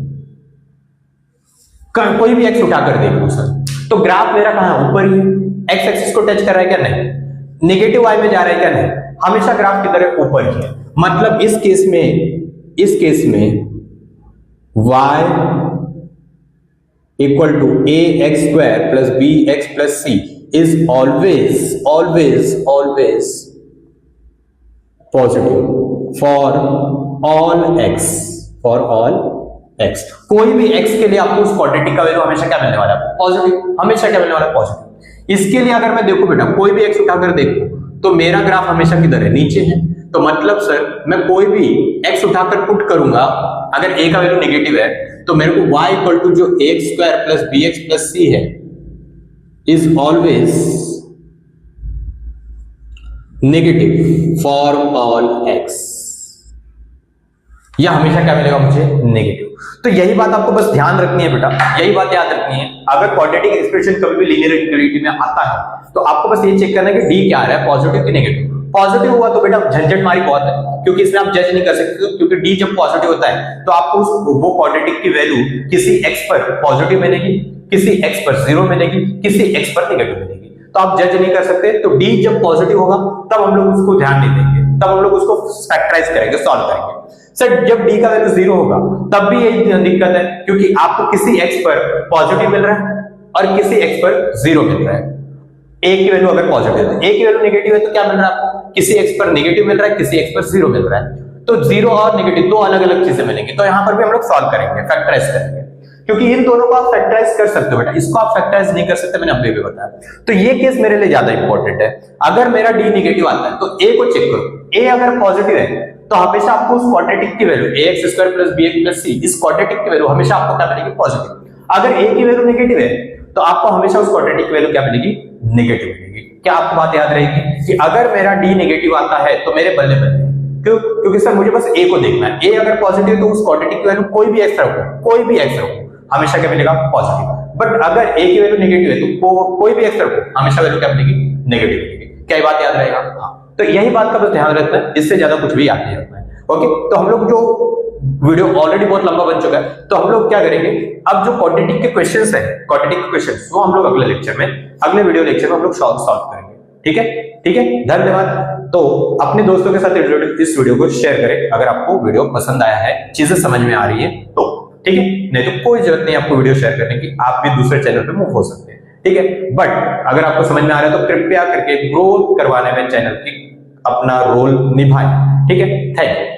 कोई भी x उठाकर देख लूं सर, तो ग्राफ मेरा कहां है, ऊपर ही है। x एक्सिस को टच कर रहा है क्या, नहीं। नेगेटिव y में जा रहा है क्या, नहीं। हमेशा ग्राफ किधर है, ऊपर ही है। मतलब इस केस में y equal to ax² plus bx plus c is always positive for all x। कोई भी x के लिए आपको उस क्वाड्रेटिक का वैल्यू हमेशा क्या मिलने वाला है, पॉजिटिव, हमेशा क्या मिलने वाला है, पॉजिटिव। इसके लिए अगर मैं देखूं बेटा, कोई भी x उठाकर देखूं तो मेरा ग्राफ हमेशा किधर है, नीचे है। तो मतलब सर मैं कोई भी x उठाकर पुट करूंगा, अगर a का वैल्यू नेगेटिव है तो मेरे को y इक्वल टू जो ax² plus bx plus c है is always negative for all x। यह हमेशा क्या मिलेगा मुझे, नेगेटिव। तो यही बात आपको बस ध्यान रखनी है बेटा, यही बात याद रखनी है। अगर क्वाड्रेटिक एक्सप्रेशन कभी भी लीनियर इंटीग्रेलिटी में आता है तो आपको बस ये चेक करना है कि d क्या आ रहा है, पॉजिटिव कि नेगेटिव। पॉजिटिव हुआ तो बेटा झंझट मारी बहुत है, क्योंकि इसमें आप जज नहीं कर सकते, क्योंकि d जब पॉजिटिव होता है तो आपको वो क्वाड्रेटिक की वैल्यू किसी x पर पॉजिटिव मिलेगी, किसी x पर 0 मिलेगी, किसी x पर नेगेटिव मिलेगी, तो आप जज नहीं कर सकते। तो d जब पॉजिटिव होगा तब हम लोग उसको ध्यान नहीं देंगे, तब हम लोग उसको फैक्टराइज करेंगे, सॉल्व करेंगे। सर जब d का वैल्यू 0 होगा तब भी यही दिक्कत है, क्योंकि आपको किसी x पर पॉजिटिव मिल रहा है और किसी x पर 0 मिल रहा है। a की वैल्यू अगर पॉजिटिव है, a की वैल्यू नेगेटिव है तो क्या मिल रहा है आपको, किसी x पर नेगेटिव मिल रहा है, किसी x पर 0 मिल रहा है। तो 0 और नेगेटिव दो अलग अलग चीजें मिलेंगी, तो यहां पर भी हम लोग सॉल्व करेंगे, फैक्टराइज करेंगे, क्योंकि इन दोनों को आप फैक्टराइज कर सकते हो बेटा, इसको आप फैक्टराइज नहीं कर सकते, मैंने अभी भी बताया। तो ये केस मेरे लिए ज्यादा इंपॉर्टेंट है। अगर मेरा d नेगेटिव आता है तो a को चेक करो, a अगर पॉजिटिव है तो हमेशा आपको उस क्वाड्रेटिक की value ax² plus bx plus c, इस क्वाड्रेटिक की वैल्यू हमेशा आपको क्या मिलेगी, पॉजिटिव। अगर a की वैल्यू नेगेटिव है तो आपको हमेशा उस क्वाड्रेटिक की वैल्यू क्या मिलेगी, नेगेटिव मिलेगी। क्या आपको बात याद रहेगी कि अगर मेरा d नेगेटिव आता है तो मेरे बल्ले बल्ले, क्यों, क्योंकि सर मुझे बस a को देखना है। a अगर पॉजिटिव तो उस क्वाड्रेटिक की वैल्यू कोई भी x रखो, हमेशा क्या मिलेगा, पॉजिटिव। बट अगर a की वैल्यू नेगेटिव है तो कोई भी x रखो, हमेशा वैल्यू क्या मिलेगी, नेगेटिव मिलेगी। क्या ये बात याद रहेगा? हाँ, तो यही बात का बस ध्यान रखना है, इससे ज्यादा कुछ भी याद नहीं रखना है। ओके, तो हम लोग जो वीडियो ऑलरेडी बहुत लंबा बन चुका है, तो हम लोग क्या करेंगे, अब जो क्वाड्रेटिक के क्वेश्चंस हैं, क्वाड्रेटिक के क्वेश्चंस वो हम लोग अगले लेक्चर में, अगले वीडियो लेक्चर में हम लोग सॉल्व करेंगे। ठीक है, धन्यवाद। तो अपने दोस्तों के साथ इस वीडियो को शेयर करें अगर आपको वीडियो पसंद आया है, चीजें समझ में आ रही है तो। ठीक है, नहीं तो कोई जरूरत नहीं आपको वीडियो शेयर करने की, आप भी दूसरे चैनल पे मूव हो सकते हैं, ठीक है। बट अगर आपको समझ में आ रहा है तो कृपया करके ग्रोथ करवाने में चैनल की अपना रोल निभाएं, ठीक है। Thank you.